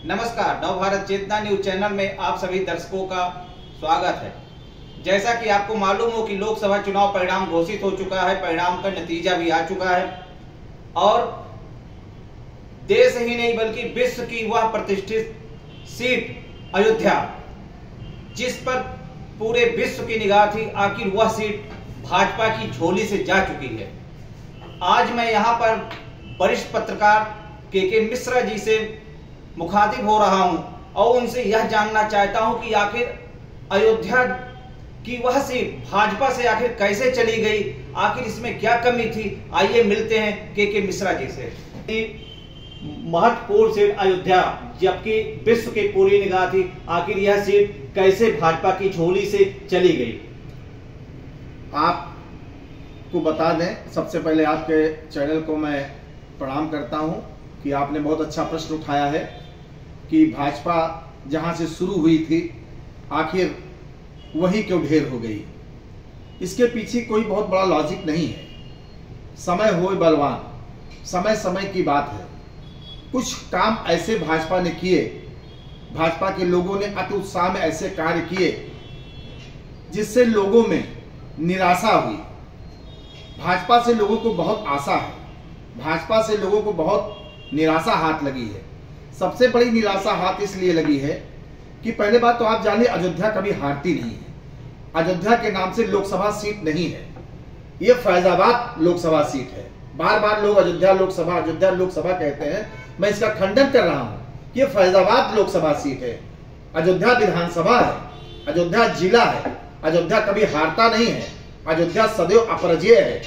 नमस्कार, नव भारत चेतना news channel में आप सभी दर्शकों का स्वागत है। जैसा कि आपको मालूम हो कि लोकसभा चुनाव परिणाम घोषित हो चुका है, परिणाम का नतीजा भी आ चुका है और देश ही नहीं बल्कि विश्व की वह प्रतिष्ठित सीट अयोध्या, जिस पर पूरे विश्व की निगाह थी, आखिर वह सीट भाजपा की झोली से जा चुकी है। आज मैं यहाँ पर वरिष्ठ पत्रकार के मिश्रा जी से मुखातिब हो रहा हूं और उनसे यह जानना चाहता हूं कि आखिर अयोध्या की वह सीट भाजपा से आखिर कैसे चली गई, आखिर इसमें क्या कमी थी। आइए मिलते हैं के मिश्रा जी से। महत्वपूर्ण सीट अयोध्या, जबकि विश्व की पूरी निगाह थी, आखिर यह सीट कैसे भाजपा की झोली से चली गई। आपको बता दें, सबसे पहले आपके चैनल को मैं प्रणाम करता हूं कि आपने बहुत अच्छा प्रश्न उठाया है कि भाजपा जहां से शुरू हुई थी आखिर वहीं क्यों ढेर हो गई। इसके पीछे कोई बहुत बड़ा लॉजिक नहीं है। समय होए बलवान, समय समय की बात है। कुछ काम ऐसे भाजपा ने किए, भाजपा के लोगों ने अति उत्साह में ऐसे कार्य किए जिससे लोगों में निराशा हुई। भाजपा से लोगों को बहुत आशा है, भाजपा से लोगों को बहुत निराशा हाथ लगी है। सबसे बड़ी निराशा हाथ इसलिए लगी है कि पहले बात तो आप जानिए, अयोध्या कभी हारती नहीं है। अयोध्या के नाम से लोकसभा सीट नहीं है, यह फैजाबाद लोकसभा सीट है। बार बार लोग अयोध्या लोकसभा कहते हैं, मैं इसका खंडन कर रहा हूं। यह फैजाबाद लोकसभा सीट है। अयोध्या विधानसभा है, अयोध्या जिला है। अयोध्या कभी हारता नहीं है, अयोध्या सदैव अपराजय है।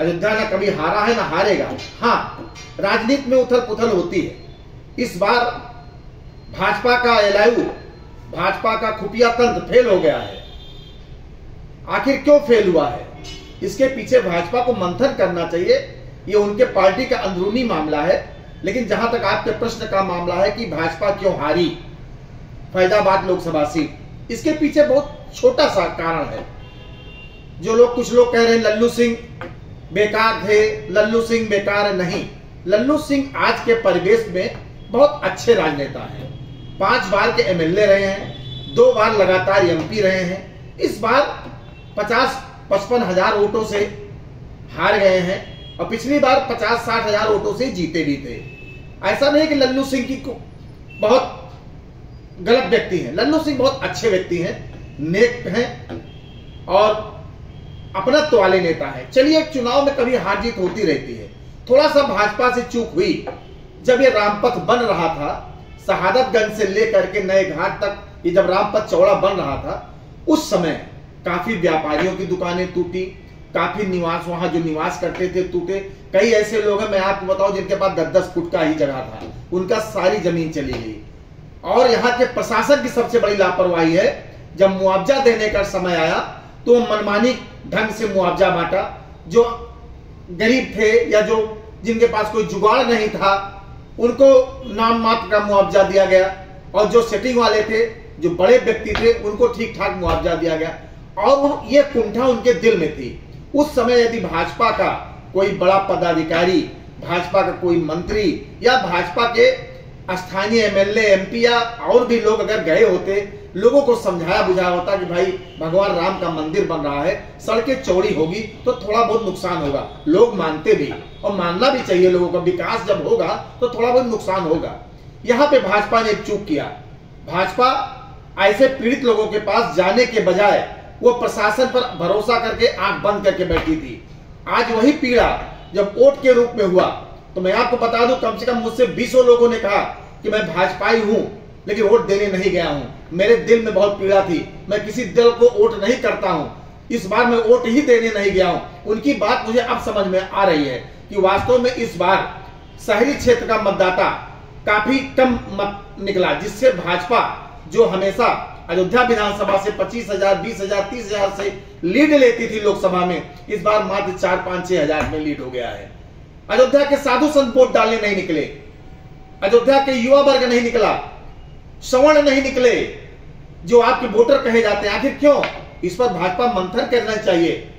अयोध्या ना कभी हारा है ना हारेगा। हाँ, राजनीति में उथल पुथल होती है। इस बार भाजपा का एलआईयू, भाजपा का खुफिया तंत्र फेल हो गया है। आखिर क्यों फेल हुआ है, इसके पीछे भाजपा को मंथन करना चाहिए। ये उनके पार्टी का अंदरूनी मामला है। लेकिन जहां तक आपके प्रश्न का मामला है कि भाजपा क्यों हारी फैजाबाद लोकसभा सीट, इसके पीछे बहुत छोटा सा कारण है। कुछ लोग कह रहे हैं लल्लू सिंह बेकार थे, लल्लू सिंह बेकार नहीं। लल्लू सिंह आज के परिवेश में बहुत अच्छे राजनेता हैं। 5 बार के एमएलए रहे हैं, 2 बार लगातार एमपी रहे हैं। इस बार 50-55 हजार वोटों से हार गए हैं और पिछली बार 50-60 हजार वोटों से जीते भी थे। ऐसा नहीं कि लल्लू सिंह की बहुत गलत व्यक्ति हैं। लल्लू सिंह बहुत अच्छे व्यक्ति हैं, नेक हैं और अपनत्व वाले नेता है। चलिए, चुनाव में कभी हार जीत होती रहती है। थोड़ा सा भाजपा से चूक हुई। जब ये रामपथ बन रहा था, शहादतगंज से लेकर के नए घाट तक, ये जब रामपथ चौड़ा बन रहा था, उस समय काफी व्यापारियों की दुकानें टूटी, काफी निवास, वहां जो निवास करते थे टूटे। कई ऐसे लोग हैं, मैं आपको बताऊं, जिनके पास 10-10 फुट का ही जगह था, उनका सारी जमीन चली गई। और यहाँ के प्रशासन की सबसे बड़ी लापरवाही है। जब मुआवजा देने का समय आया तो मनमानी ढंग से मुआवजा बांटा। जो गरीब थे या जो जिनके पास कोई जुगाड़ नहीं था, उनको नाम मात्र का मुआवजा दिया गया और जो सेटिंग वाले थे, जो बड़े व्यक्ति थे, उनको ठीक ठाक मुआवजा दिया गया। और ये कुंठा उनके दिल में थी। उस समय यदि भाजपा का कोई बड़ा पदाधिकारी, भाजपा का कोई मंत्री या भाजपा के स्थानीय एमएलए, एमपी या और भी लोग अगर गए होते, लोगों को समझाया बुझाया होता कि भाई भगवान राम का मंदिर बन रहा है, सड़कें चौड़ी होगी तो थोड़ा बहुत नुकसान होगा, लोग मानते भी और मानना भी चाहिए। लोगों का विकास जब होगा तो थोड़ा बहुत नुकसान होगा। यहाँ पे भाजपा ने एक चूक किया। भाजपा ऐसे पीड़ित लोगों के पास जाने के बजाय वो प्रशासन पर भरोसा करके आंख बंद करके बैठी थी। आज वही पीड़ा जब वोट के रूप में हुआ, तो मैं आपको बता दूं, कम से कम मुझसे 20 लोगों ने कहा कि मैं भाजपाई हूं लेकिन वोट देने नहीं गया हूं। मेरे दिल में बहुत पीड़ा थी, मैं किसी दल को वोट नहीं करता हूं, इस बार मैं वोट ही देने नहीं गया हूं। उनकी बात मुझे अब समझ में आ रही है कि वास्तव में इस बार शहरी क्षेत्र का मतदाता काफी कम मत निकला, जिससे भाजपा जो हमेशा अयोध्या विधानसभा से 25,000, 20,000, 30,000 से लीड लेती थी लोकसभा में, इस बार मात्र 4-5-6 हजार में लीड हो गया है। अयोध्या के साधु संत वोट डालने नहीं निकले, अयोध्या के युवा वर्ग नहीं निकला, सवर्ण नहीं निकले, जो आपके वोटर कहे जाते हैं। आखिर क्यों? इस पर भाजपा मंथन करना चाहिए।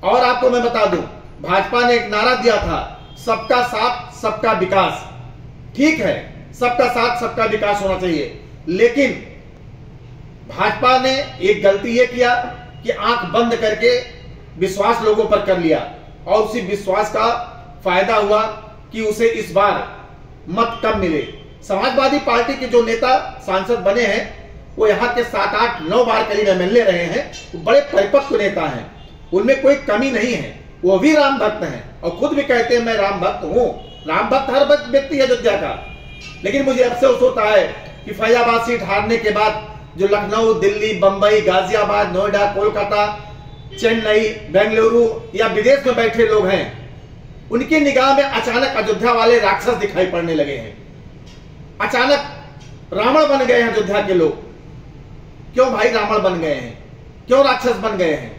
और आपको मैं बता दूं, भाजपा ने एक नारा दिया था, सबका साथ सबका विकास। ठीक है, सबका साथ सबका विकास होना चाहिए। लेकिन भाजपा ने एक गलती यह किया कि आंख बंद करके विश्वास लोगों पर कर लिया और उसी विश्वास का फायदा हुआ कि उसे इस बार मत कम मिले। समाजवादी पार्टी के जो नेता सांसद बने हैं वो यहाँ के 7, 8, 9 बार करीब एमएलए रहे हैं, वो बड़े परिपक्व नेता हैं, उनमें कोई कमी नहीं है। वो भी राम भक्त हैं और खुद भी कहते हैं मैं राम भक्त हूं। राम भक्त हर व्यक्ति है अयोध्या का। लेकिन मुझे अफसोस होता है कि फैजाबाद सीट हारने के बाद जो लखनऊ, दिल्ली, बंबई, गाजियाबाद, नोएडा, कोलकाता, चेन्नई, बेंगलुरु या विदेश में बैठे लोग हैं, उनकी निगाह में अचानक अयोध्या वाले राक्षस दिखाई पड़ने लगे हैं। अचानक रावण बन गए हैं अयोध्या के लोग। क्यों भाई रावण बन गए हैं? क्यों राक्षस बन गए हैं?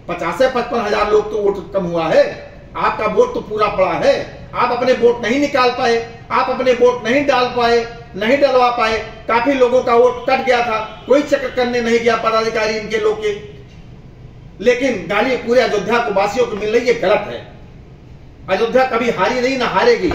50 से 55 हजार लोग तो वोट कम हुआ है, आपका वोट तो पूरा पड़ा है। आप अपने वोट नहीं निकाल पाए, आप अपने वोट नहीं डाल पाए, नहीं डलवा पाए। काफी लोगों का वोट कट गया था, कोई चेक करने नहीं गया पदाधिकारी इनके लोग के। लेकिन गाली पूरे अयोध्या को वासियों को मिल रही है, गलत है। अयोध्या कभी हारी नहीं, ना हारेगी।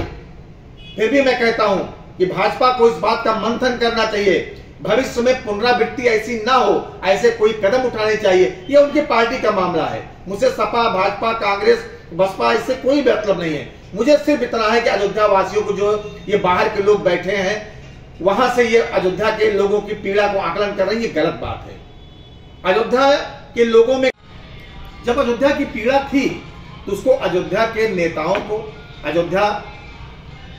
फिर भी मैं कहता हूं कि भाजपा को इस बात का मंथन करना चाहिए, भविष्य में पुनरावृत्ति ऐसी ना हो, ऐसे कोई कदम उठाने चाहिए। यह उनकी पार्टी का मामला है। मुझे सपा, भाजपा, कांग्रेस, बसपा इससे कोई मतलब नहीं है। मुझे सिर्फ इतना है कि अयोध्या वासियों को जो ये बाहर के लोग बैठे हैं वहां से ये अयोध्या के लोगों की पीड़ा को आकलन कर रहे हैं, ये गलत बात है। अयोध्या के लोगों में जब अयोध्या की पीड़ा थी तो उसको अयोध्या के नेताओं को, अयोध्या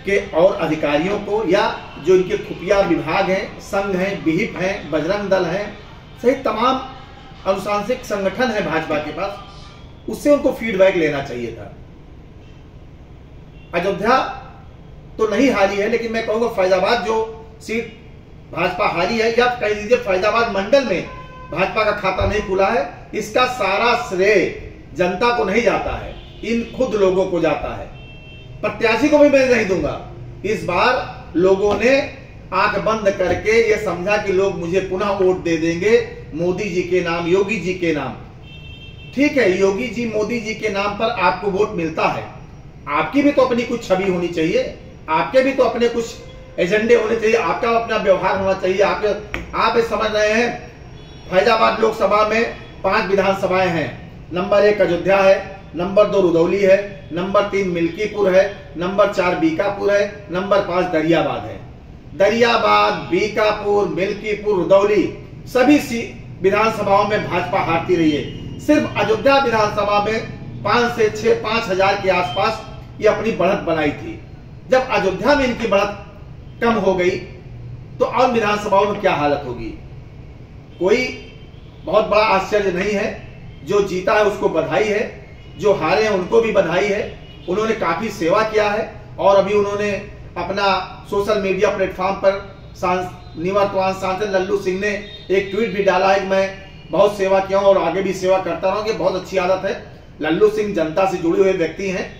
के और अधिकारियों को, या जो इनके खुफिया विभाग हैं, संघ हैं, विहिप हैं, बजरंग दल हैं, सही तमाम अनुशासनिक संगठन है भाजपा के पास, उससे उनको फीडबैक लेना चाहिए था। अयोध्या तो नहीं हारी है, लेकिन मैं कहूंगा फैजाबाद जो सीट भाजपा हारी है, या कह लीजिए फैजाबाद मंडल में भाजपा का खाता नहीं खुला है, इसका सारा श्रेय जनता को नहीं जाता है, इन खुद लोगों को जाता है। प्रत्याशी को भी मैं नहीं दूंगा। इस बार लोगों ने आंख बंद करके ये समझा कि लोग मुझे पुनः वोट दे देंगे मोदी जी के नाम, योगी जी के नाम। ठीक है, योगी जी, मोदी जी के नाम पर आपको वोट मिलता है, आपकी भी तो अपनी कुछ छवि होनी चाहिए, आपके भी तो अपने कुछ एजेंडे होने चाहिए, आपका अपना व्यवहार होना चाहिए। आप समझ रहे हैं फैजाबाद लोकसभा में 5 विधानसभाएं हैं। नंबर 1 अयोध्या है, नंबर 2 रुदौली है, नंबर 3 मिल्कीपुर है, नंबर 4 बीकापुर है, नंबर 5 दरियाबाद है। दरियाबाद, बीकापुर, मिल्कीपुर, रुदौली सभी विधानसभाओं में भाजपा हारती रही है। सिर्फ अयोध्या विधानसभा में 5 से 6, 5 हजार के आसपास ये अपनी बढ़त बनाई थी। जब अयोध्या में इनकी बढ़त कम हो गई तो और विधानसभाओं में क्या हालत होगी? कोई बहुत बड़ा आश्चर्य नहीं है। जो जीता है उसको बधाई है, जो हारे हैं उनको भी बधाई है। उन्होंने काफी सेवा किया है और अभी उन्होंने अपना सोशल मीडिया प्लेटफॉर्म पर निवर्तमान सांसद लल्लू सिंह ने एक ट्वीट भी डाला है कि मैं बहुत सेवा किया हूं और आगे भी सेवा करता रहूंगा। बहुत अच्छी आदत है। लल्लू सिंह जनता से जुड़े हुए व्यक्ति हैं।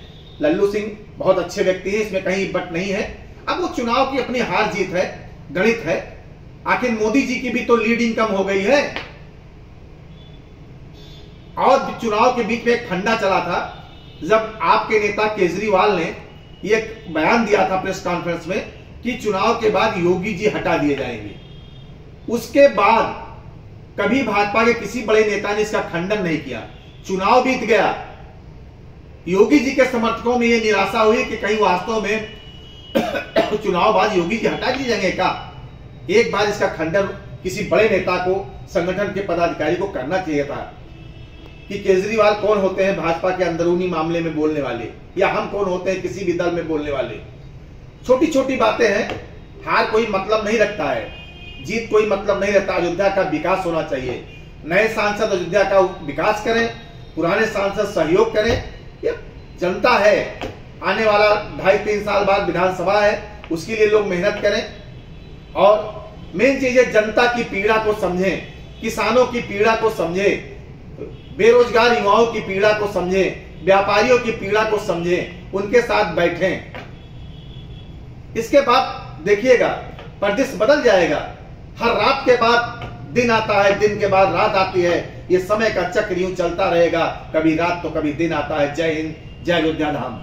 लल्लू सिंह बहुत अच्छे व्यक्ति हैं, इसमें कहीं बट नहीं है। अब वो चुनाव की अपनी हार जीत है, गणित है। आखिर मोदी जी की भी तो लीड इनकम हो गई है। और चुनाव के बीच में एक फंडा चला था जब आपके नेता केजरीवाल ने ये बयान दिया था प्रेस कॉन्फ्रेंस में कि चुनाव के बाद योगी जी हटा दिए जाएंगे। उसके बाद कभी भाजपा के किसी बड़े नेता ने इसका खंडन नहीं किया। चुनाव बीत गया, योगी जी के समर्थकों में यह निराशा हुई कि कहीं वास्तव में चुनाव बाद योगी जी हटा दिए जाएंगे क्या। एक बार इसका खंडन किसी बड़े नेता को, संगठन के पदाधिकारी को करना चाहिए था कि केजरीवाल कौन होते हैं भाजपा के अंदरूनी मामले में बोलने वाले, या हम कौन होते हैं किसी भी दल में बोलने वाले। छोटी छोटी बातें हैं। हार कोई मतलब नहीं रखता है, जीत कोई मतलब नहीं रहता। अयोध्या का विकास होना चाहिए। नए सांसद अयोध्या का विकास करें, पुराने सांसद सहयोग करें। ये जनता है, आने वाला 2.5-3 साल बाद विधानसभा है, उसके लिए लोग मेहनत करें। और मेन चीज है जनता की पीड़ा को समझें, किसानों की पीड़ा को समझें, बेरोजगार युवाओं की पीड़ा को समझें, व्यापारियों की पीड़ा को समझें, उनके साथ बैठें। इसके बाद देखिएगा परिदृश्य बदल जाएगा। हर रात के बाद दिन आता है, दिन के बाद रात आती है। ये समय का चक्र यूं चलता रहेगा, कभी रात तो कभी दिन आता है। जय हिंद, जय अयोध्या धाम।